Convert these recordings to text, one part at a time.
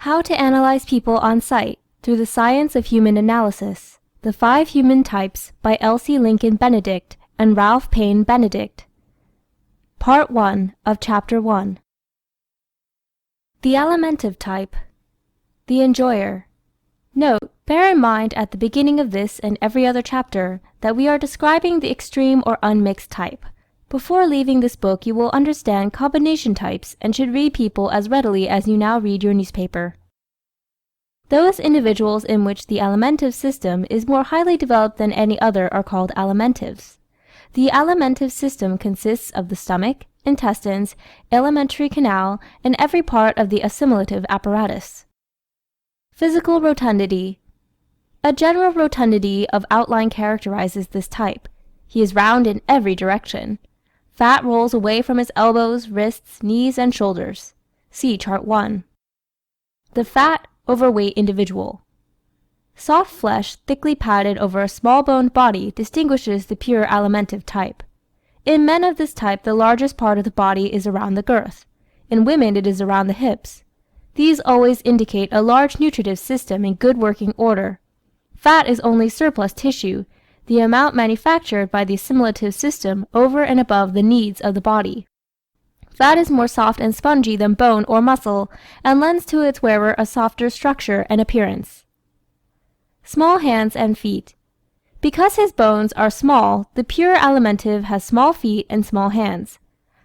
How to Analyze People on Sight Through the Science of Human Analysis. The 5 Human Types by Elsie Lincoln Benedict and Ralph Payne Benedict. Part 1 of Chapter 1. The Alimentive Type. The Enjoyer. Note: bear in mind at the beginning of this and every other chapter that we are describing the extreme or unmixed type. Before leaving this book you will understand combination types and should read people as readily as you now read your newspaper. Those individuals in which the alimentive system is more highly developed than any other are called alimentives. The alimentive system consists of the stomach, intestines, alimentary canal, and every part of the assimilative apparatus. Physical rotundity. A general rotundity of outline characterizes this type. He is round in every direction. Fat rolls away from his elbows, wrists, knees, and shoulders. See Chart 1. The fat, overweight individual. Soft flesh thickly padded over a small-boned body distinguishes the pure alimentive type. In men of this type the largest part of the body is around the girth. In women it is around the hips. These always indicate a large nutritive system in good working order. Fat is only surplus tissue, the amount manufactured by the assimilative system over and above the needs of the body. Fat is more soft and spongy than bone or muscle, and lends to its wearer a softer structure and appearance. Small hands and feet. Because his bones are small, the pure alimentive has small feet and small hands.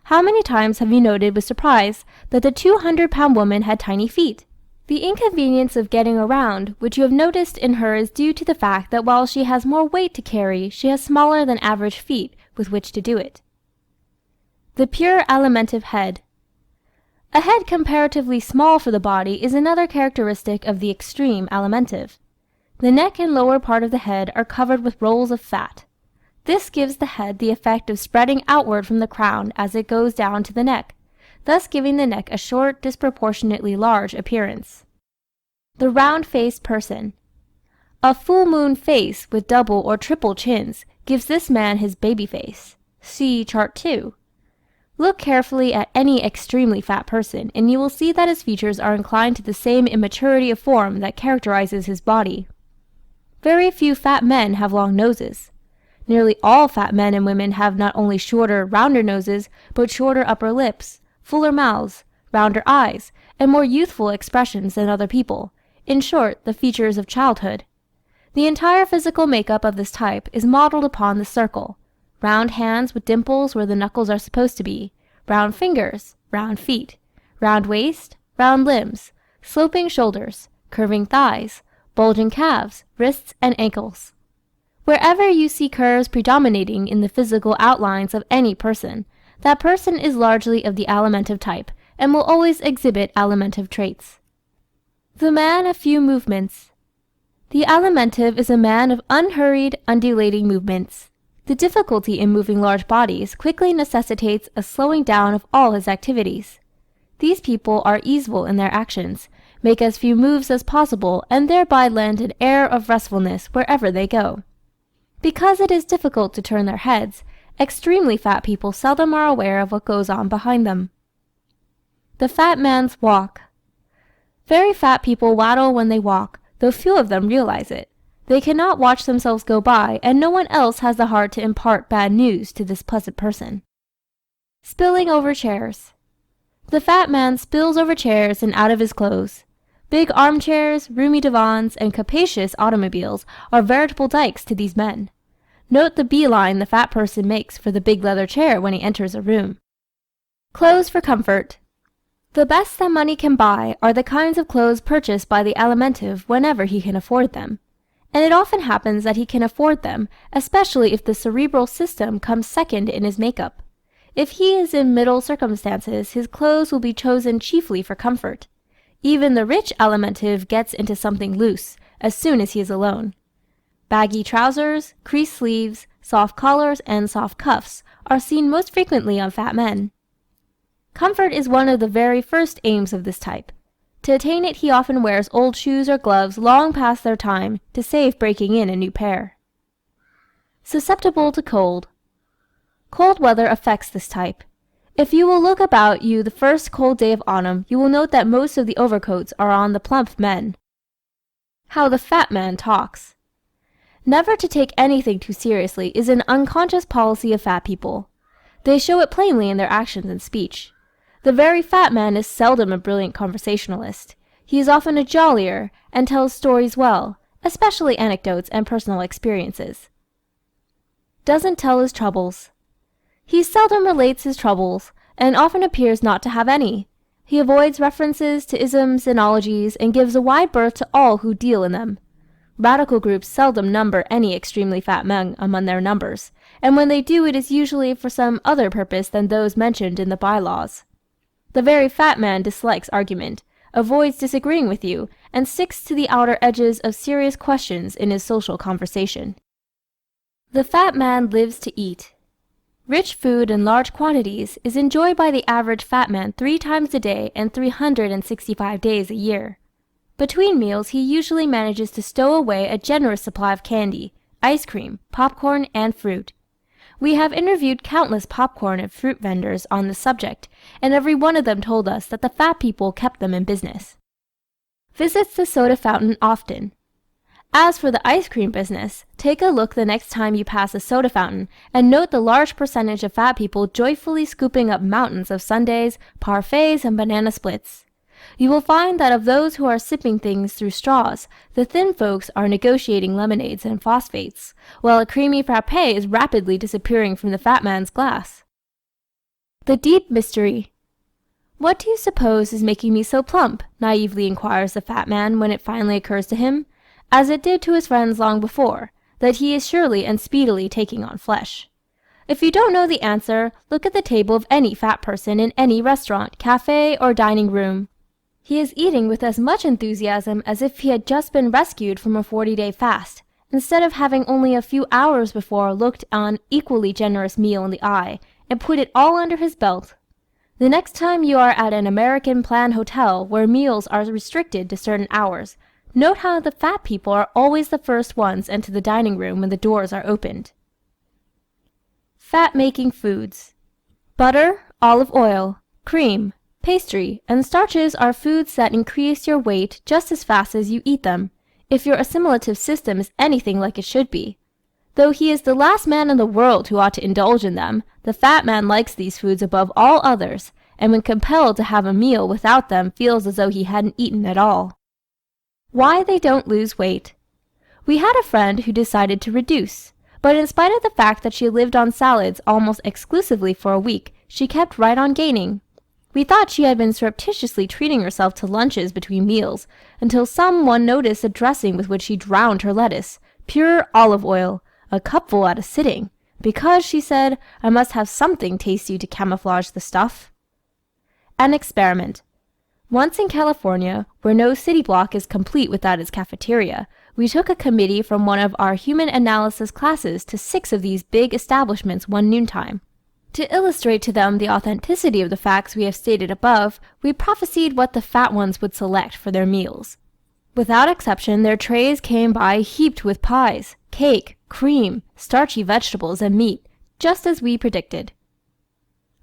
How many times have you noted with surprise that the 200-pound woman had tiny feet? The inconvenience of getting around, which you have noticed in her, is due to the fact that while she has more weight to carry, she has smaller than average feet with which to do it. The pure alimentive head. A head comparatively small for the body is another characteristic of the extreme alimentive. The neck and lower part of the head are covered with rolls of fat. This gives the head the effect of spreading outward from the crown as it goes down to the neck, thus giving the neck a short, disproportionately large appearance. The round-faced person. A full-moon face with double or triple chins gives this man his baby face. See Chart 2. Look carefully at any extremely fat person, and you will see that his features are inclined to the same immaturity of form that characterizes his body. Very few fat men have long noses. Nearly all fat men and women have not only shorter, rounder noses, but shorter upper lips, fuller mouths, rounder eyes, and more youthful expressions than other people. In short, the features of childhood. The entire physical makeup of this type is modeled upon the circle. Round hands with dimples where the knuckles are supposed to be, round fingers, round feet, round waist, round limbs, sloping shoulders, curving thighs, bulging calves, wrists, and ankles. Wherever you see curves predominating in the physical outlines of any person, that person is largely of the alimentive type, and will always exhibit alimentive traits. The man of few movements. The alimentive is a man of unhurried, undulating movements. The difficulty in moving large bodies quickly necessitates a slowing down of all his activities. These people are easeful in their actions, make as few moves as possible, and thereby lend an air of restfulness wherever they go. Because it is difficult to turn their heads, extremely fat people seldom are aware of what goes on behind them. The fat man's walk. Very fat people waddle when they walk, though few of them realize it. They cannot watch themselves go by, and no one else has the heart to impart bad news to this pleasant person. Spilling over chairs. The fat man spills over chairs and out of his clothes. Big armchairs, roomy divans, and capacious automobiles are veritable dikes to these men. Note the beeline the fat person makes for the big leather chair when he enters a room. Clothes for comfort. The best that money can buy are the kinds of clothes purchased by the alimentive whenever he can afford them. And it often happens that he can afford them, especially if the cerebral system comes second in his makeup. If he is in middle circumstances, his clothes will be chosen chiefly for comfort. Even the rich alimentive gets into something loose as soon as he is alone. Baggy trousers, creased sleeves, soft collars, and soft cuffs are seen most frequently on fat men. Comfort is one of the very first aims of this type. To attain it he often wears old shoes or gloves long past their time to save breaking in a new pair. Susceptible to cold. Cold weather affects this type. If you will look about you the first cold day of autumn, you will note that most of the overcoats are on the plump men. How the fat man talks. Never to take anything too seriously is an unconscious policy of fat people. They show it plainly in their actions and speech. The very fat man is seldom a brilliant conversationalist. He is often a jollier, and tells stories well, especially anecdotes and personal experiences. Doesn't tell his troubles. He seldom relates his troubles, and often appears not to have any. He avoids references to isms and ologies, and gives a wide berth to all who deal in them. Radical groups seldom number any extremely fat men among their numbers, and when they do it is usually for some other purpose than those mentioned in the by-laws. The very fat man dislikes argument, avoids disagreeing with you, and sticks to the outer edges of serious questions in his social conversation. The fat man lives to eat. Rich food in large quantities is enjoyed by the average fat man 3 times a day and 365 days a year. Between meals he usually manages to stow away a generous supply of candy, ice cream, popcorn, and fruit. We have interviewed countless popcorn and fruit vendors on this subject, and every one of them told us that the fat people kept them in business. Visits the soda fountain often. As for the ice cream business, take a look the next time you pass a soda fountain and note the large percentage of fat people joyfully scooping up mountains of sundaes, parfaits, and banana splits. You will find that of those who are sipping things through straws, the thin folks are negotiating lemonades and phosphates, while a creamy frappe is rapidly disappearing from the fat man's glass. The deep mystery. "What do you suppose is making me so plump?" naively inquires the fat man when it finally occurs to him, as it did to his friends long before, that he is surely and speedily taking on flesh. If you don't know the answer, look at the table of any fat person in any restaurant, cafe, or dining room. He is eating with as much enthusiasm as if he had just been rescued from a 40-day fast, instead of having only a few hours before looked an equally generous meal in the eye, and put it all under his belt. The next time you are at an American plan hotel where meals are restricted to certain hours, note how the fat people are always the first ones into the dining room when the doors are opened. Fat-making foods. Butter, olive oil, cream, pastry, and starches are foods that increase your weight just as fast as you eat them, if your assimilative system is anything like it should be. Though he is the last man in the world who ought to indulge in them, the fat man likes these foods above all others, and when compelled to have a meal without them feels as though he hadn't eaten at all. Why they don't lose weight. We had a friend who decided to reduce, but in spite of the fact that she lived on salads almost exclusively for a week, she kept right on gaining. We thought she had been surreptitiously treating herself to lunches between meals, until someone noticed the dressing with which she drowned her lettuce, pure olive oil, a cupful at a sitting, because, she said, I must have something tasty to camouflage the stuff. An experiment. Once in California, where no city block is complete without its cafeteria, we took a committee from one of our human analysis classes to 6 of these big establishments one noontime. To illustrate to them the authenticity of the facts we have stated above, we prophesied what the fat ones would select for their meals. Without exception, their trays came by heaped with pies, cake, cream, starchy vegetables, and meat, just as we predicted.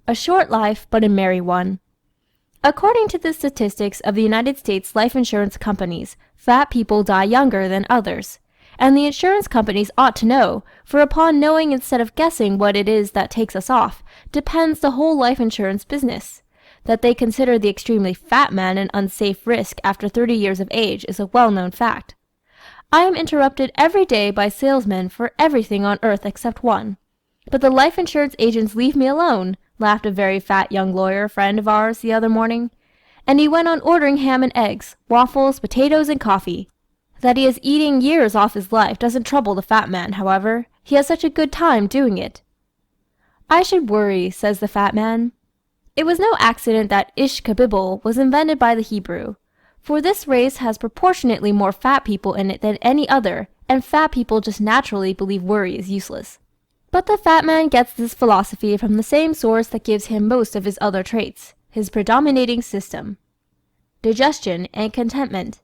A short life, but a merry one. According to the statistics of the United States life insurance companies, fat people die younger than others. And the insurance companies ought to know, for upon knowing instead of guessing what it is that takes us off, depends the whole life insurance business. That they consider the extremely fat man an unsafe risk after 30 years of age is a well-known fact. I am interrupted every day by salesmen for everything on earth except one. But the life insurance agents leave me alone, laughed a very fat young lawyer friend of ours the other morning. And he went on ordering ham and eggs, waffles, potatoes, and coffee. That he is eating years off his life doesn't trouble the fat man, however. He has such a good time doing it. I should worry, says the fat man. It was no accident that Ishkabibble was invented by the Hebrew, for this race has proportionately more fat people in it than any other, and fat people just naturally believe worry is useless. But the fat man gets this philosophy from the same source that gives him most of his other traits, his predominating system. Digestion and contentment.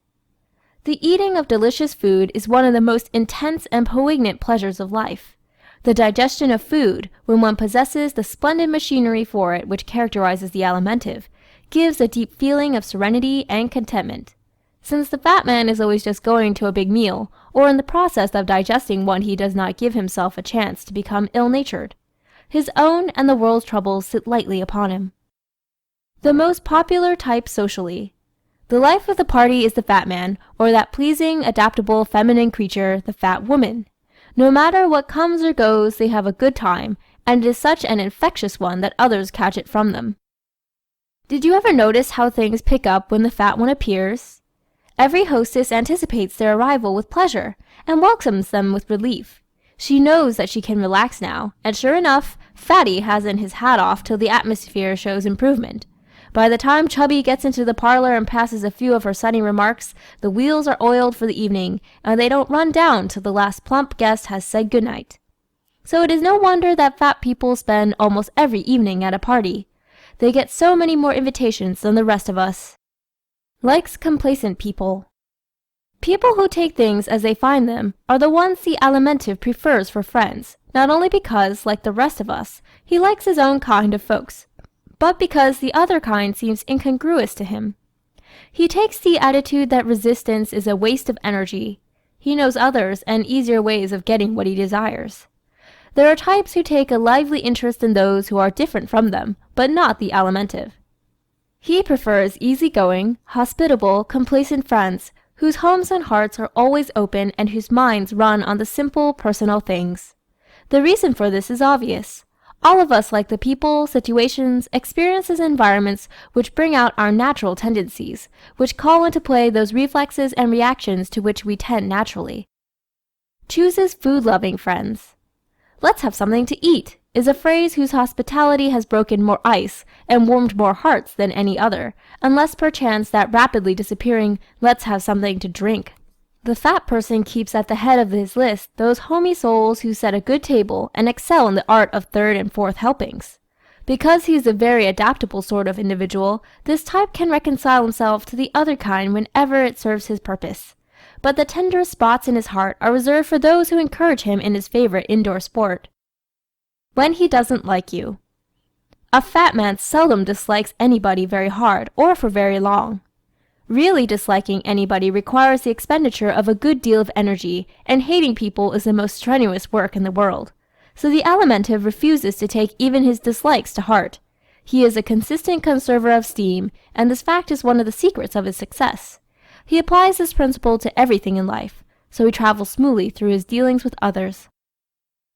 The eating of delicious food is one of the most intense and poignant pleasures of life. The digestion of food, when one possesses the splendid machinery for it which characterizes the Alimentive, gives a deep feeling of serenity and contentment. Since the fat man is always just going to a big meal, or in the process of digesting one, he does not give himself a chance to become ill-natured. His own and the world's troubles sit lightly upon him. The most popular type socially. The life of the party is the fat man, or that pleasing, adaptable, feminine creature, the fat woman. No matter what comes or goes, they have a good time, and it is such an infectious one that others catch it from them. Did you ever notice how things pick up when the fat one appears? Every hostess anticipates their arrival with pleasure, and welcomes them with relief. She knows that she can relax now, and sure enough, Fatty hasn't his hat off till the atmosphere shows improvement. By the time Chubby gets into the parlor and passes a few of her sunny remarks, the wheels are oiled for the evening, and they don't run down till the last plump guest has said good night. So it is no wonder that fat people spend almost every evening at a party. They get so many more invitations than the rest of us. Likes complacent people. People who take things as they find them are the ones the Alimentive prefers for friends, not only because, like the rest of us, he likes his own kind of folks, but because the other kind seems incongruous to him. He takes the attitude that resistance is a waste of energy. He knows others and easier ways of getting what he desires. There are types who take a lively interest in those who are different from them, but not the Alimentive. He prefers easy-going, hospitable, complacent friends whose homes and hearts are always open and whose minds run on the simple, personal things. The reason for this is obvious. All of us like the people, situations, experiences, and environments which bring out our natural tendencies, which call into play those reflexes and reactions to which we tend naturally. Chooses food-loving friends. "Let's have something to eat," is a phrase whose hospitality has broken more ice and warmed more hearts than any other, unless perchance that rapidly disappearing "let's have something to drink." The fat person keeps at the head of his list those homey souls who set a good table and excel in the art of third and fourth helpings. Because he is a very adaptable sort of individual, this type can reconcile himself to the other kind whenever it serves his purpose. But the tenderest spots in his heart are reserved for those who encourage him in his favorite indoor sport. When he doesn't like you. A fat man seldom dislikes anybody very hard or for very long. Really disliking anybody requires the expenditure of a good deal of energy, and hating people is the most strenuous work in the world. So the Alimentive refuses to take even his dislikes to heart. He is a consistent conserver of steam, and this fact is one of the secrets of his success. He applies this principle to everything in life, so he travels smoothly through his dealings with others.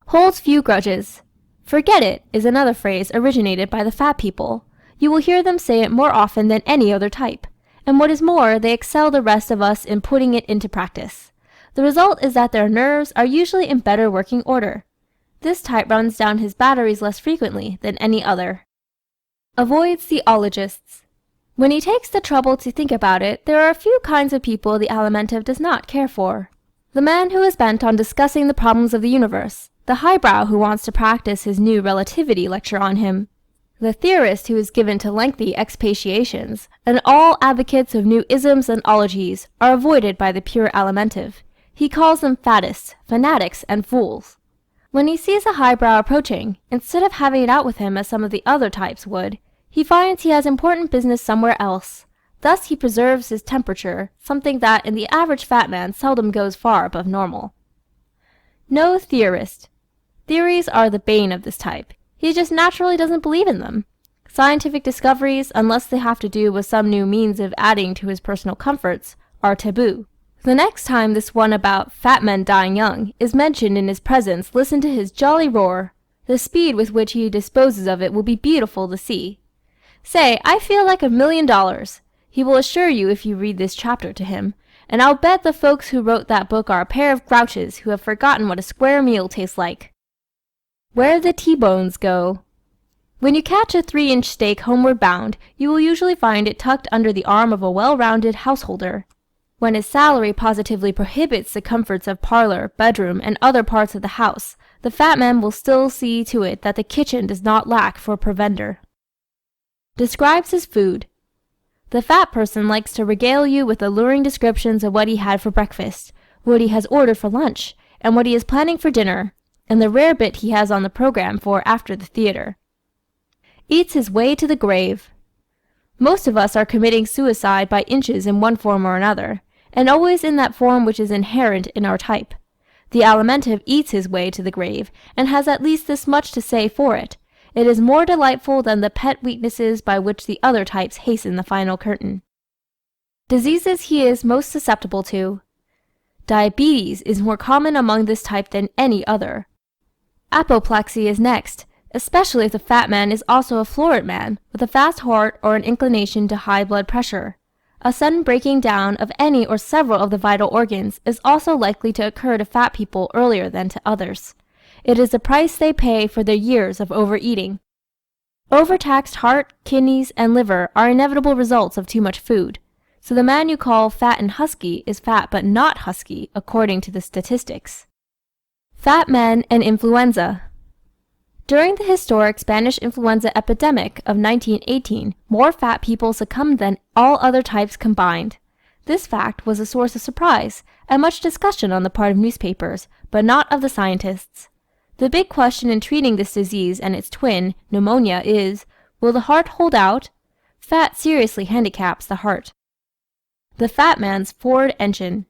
Holds few grudges. "Forget it" is another phrase originated by the fat people. You will hear them say it more often than any other type. And what is more, they excel the rest of us in putting it into practice. The result is that their nerves are usually in better working order. This type runs down his batteries less frequently than any other. Avoids the ologists. When he takes the trouble to think about it, there are a few kinds of people the Alimentive does not care for. The man who is bent on discussing the problems of the universe, the highbrow who wants to practice his new relativity lecture on him, the theorist who is given to lengthy expatiations, and all advocates of new isms and ologies are avoided by the pure Alimentive. He calls them faddists, fanatics, and fools. When he sees a highbrow approaching, instead of having it out with him as some of the other types would, he finds he has important business somewhere else. Thus he preserves his temperature, something that in the average fat man seldom goes far above normal. No theorist. Theories are the bane of this type. He just naturally doesn't believe in them. Scientific discoveries, unless they have to do with some new means of adding to his personal comforts, are taboo. The next time this one about fat men dying young is mentioned in his presence, listen to his jolly roar. The speed with which he disposes of it will be beautiful to see. Say, "I feel like $1,000,000. He will assure you if you read this chapter to him, and I'll bet the folks who wrote that book are a pair of grouches who have forgotten what a square meal tastes like. Where the T-bones go. When you catch a 3-inch steak homeward bound, you will usually find it tucked under the arm of a well-rounded householder. When his salary positively prohibits the comforts of parlor, bedroom, and other parts of the house, the fat man will still see to it that the kitchen does not lack for provender. Describes his food. The fat person likes to regale you with alluring descriptions of what he had for breakfast, what he has ordered for lunch, and what he is planning for dinner. and the rare bit he has on the program for after the theater. Eats his way to the grave. Most of us are committing suicide by inches in one form or another, and always in that form which is inherent in our type. The Alimentive eats his way to the grave, and has at least this much to say for it: it is more delightful than the pet weaknesses by which the other types hasten the final curtain. Diseases he is most susceptible to. Diabetes is more common among this type than any other. Apoplexy is next, especially if the fat man is also a florid man, with a fast heart or an inclination to high blood pressure. A sudden breaking down of any or several of the vital organs is also likely to occur to fat people earlier than to others. It is the price they pay for their years of overeating. Overtaxed heart, kidneys, and liver are inevitable results of too much food. So the man you call fat and husky is fat but not husky, according to the statistics. Fat men and influenza. During the historic Spanish influenza epidemic of 1918, more fat people succumbed than all other types combined. This fact was a source of surprise and much discussion on the part of newspapers, but not of the scientists. The big question in treating this disease and its twin, pneumonia, is, will the heart hold out? Fat seriously handicaps the heart. The fat man's Ford engine.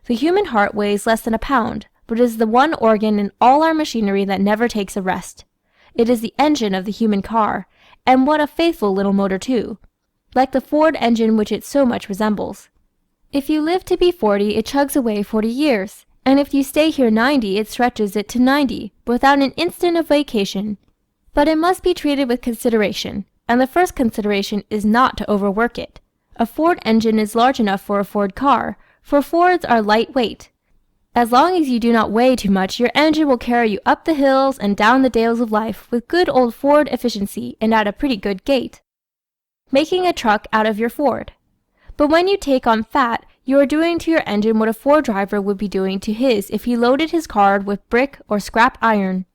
The human heart weighs less than a pound, but is the one organ in all our machinery that never takes a rest. It is the engine of the human car, and what a faithful little motor too, like the Ford engine which it so much resembles. If you live to be 40, it chugs away 40 years, and if you stay here 90, it stretches it to 90, without an instant of vacation. But it must be treated with consideration, and the first consideration is not to overwork it. A Ford engine is large enough for a Ford car, for Fords are lightweight. As long as you do not weigh too much, your engine will carry you up the hills and down the dales of life with good old Ford efficiency and at a pretty good gait. Making a truck out of your Ford. But when you take on fat, you are doing to your engine what a Ford driver would be doing to his if he loaded his car with brick or scrap iron.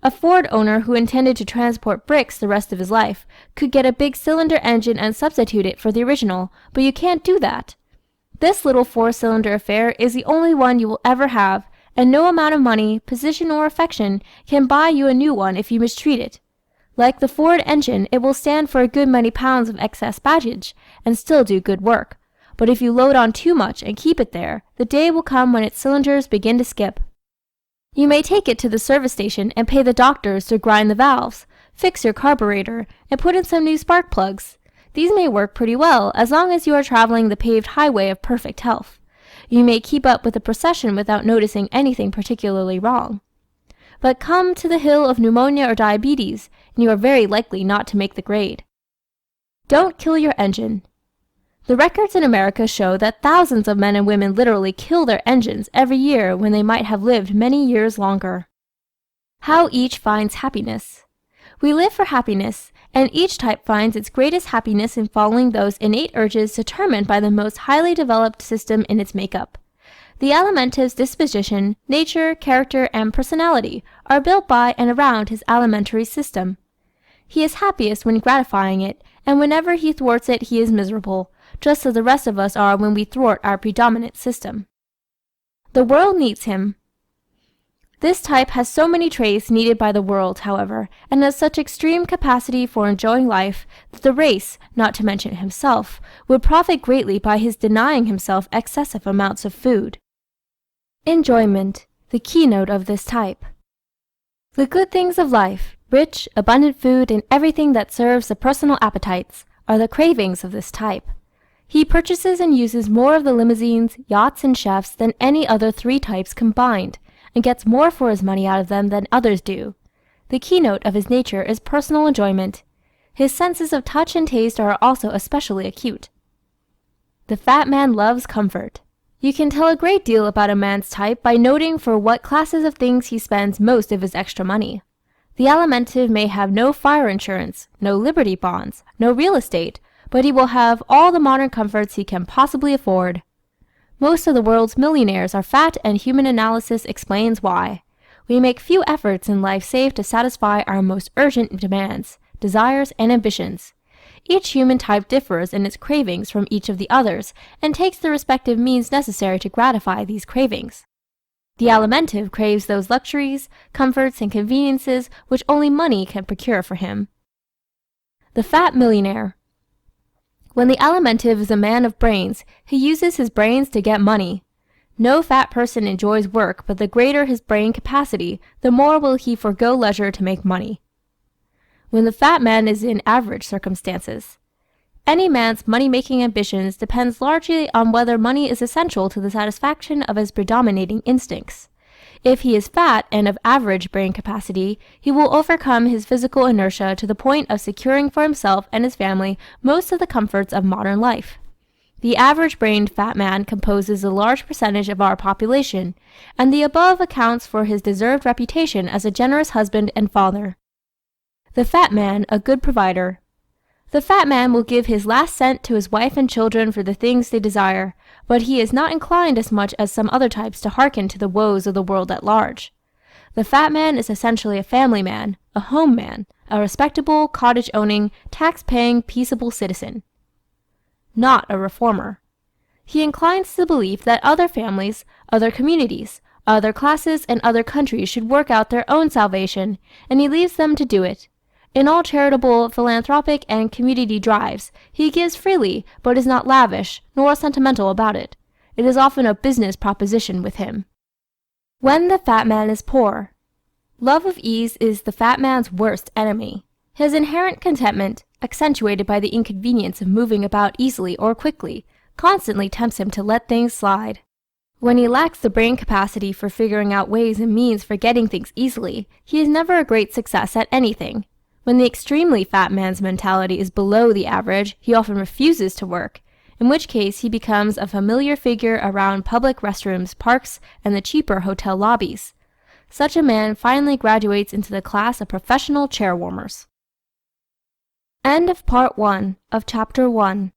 A Ford owner who intended to transport bricks the rest of his life could get a big cylinder engine and substitute it for the original, but you can't do that. This little 4-cylinder affair is the only one you will ever have, and no amount of money, position, or affection can buy you a new one if you mistreat it. Like the Ford engine, it will stand for a good many pounds of excess baggage, and still do good work. But if you load on too much and keep it there, the day will come when its cylinders begin to skip. You may take it to the service station and pay the doctors to grind the valves, fix your carburetor, and put in some new spark plugs. These may work pretty well as long as you are traveling the paved highway of perfect health. You may keep up with the procession without noticing anything particularly wrong. But come to the hill of pneumonia or diabetes, and you are very likely not to make the grade. Don't kill your engine. The records in America show that thousands of men and women literally kill their engines every year when they might have lived many years longer. How each finds happiness. We live for happiness, and each type finds its greatest happiness in following those innate urges determined by the most highly developed system in its makeup. The Alimentive's disposition, nature, character, and personality are built by and around his alimentary system. He is happiest when gratifying it, and whenever he thwarts it he is miserable, just as the rest of us are when we thwart our predominant system. The world needs him. This type has so many traits needed by the world, however, and has such extreme capacity for enjoying life, that the race, not to mention himself, would profit greatly by his denying himself excessive amounts of food. Enjoyment, the keynote of this type. The good things of life, rich, abundant food, and everything that serves the personal appetites, are the cravings of this type. He purchases and uses more of the limousines, yachts, and chefs than any other 3 types combined, and gets more for his money out of them than others do. The keynote of his nature is personal enjoyment. His senses of touch and taste are also especially acute. The fat man loves comfort. You can tell a great deal about a man's type by noting for what classes of things he spends most of his extra money. The Alimentive may have no fire insurance, no Liberty bonds, no real estate, but he will have all the modern comforts he can possibly afford. Most of the world's millionaires are fat, and human analysis explains why. We make few efforts in life save to satisfy our most urgent demands, desires, and ambitions. Each human type differs in its cravings from each of the others, and takes the respective means necessary to gratify these cravings. The Alimentive craves those luxuries, comforts, and conveniences which only money can procure for him. The Fat Millionaire. When the Alimentive is a man of brains, he uses his brains to get money. No fat person enjoys work, but the greater his brain capacity, the more will he forego leisure to make money. When the fat man is in average circumstances. Any man's money-making ambitions depends largely on whether money is essential to the satisfaction of his predominating instincts. If he is fat and of average brain capacity, he will overcome his physical inertia to the point of securing for himself and his family most of the comforts of modern life. The average-brained fat man composes a large percentage of our population, and the above accounts for his deserved reputation as a generous husband and father. The fat man a good provider. The fat man will give his last cent to his wife and children for the things they desire, but he is not inclined as much as some other types to hearken to the woes of the world at large. The fat man is essentially a family man, a home man, a respectable, cottage-owning, tax-paying, peaceable citizen. Not a reformer. He inclines to the belief that other families, other communities, other classes, and other countries should work out their own salvation, and he leaves them to do it. In all charitable, philanthropic, and community drives, he gives freely, but is not lavish, nor sentimental about it. It is often a business proposition with him. When the fat man is poor. Love of ease is the fat man's worst enemy. His inherent contentment, accentuated by the inconvenience of moving about easily or quickly, constantly tempts him to let things slide. When he lacks the brain capacity for figuring out ways and means for getting things easily, he is never a great success at anything. When the extremely fat man's mentality is below the average, he often refuses to work, in which case he becomes a familiar figure around public restrooms, parks, and the cheaper hotel lobbies. Such a man finally graduates into the class of professional chair warmers. End of Part 1 of Chapter 1.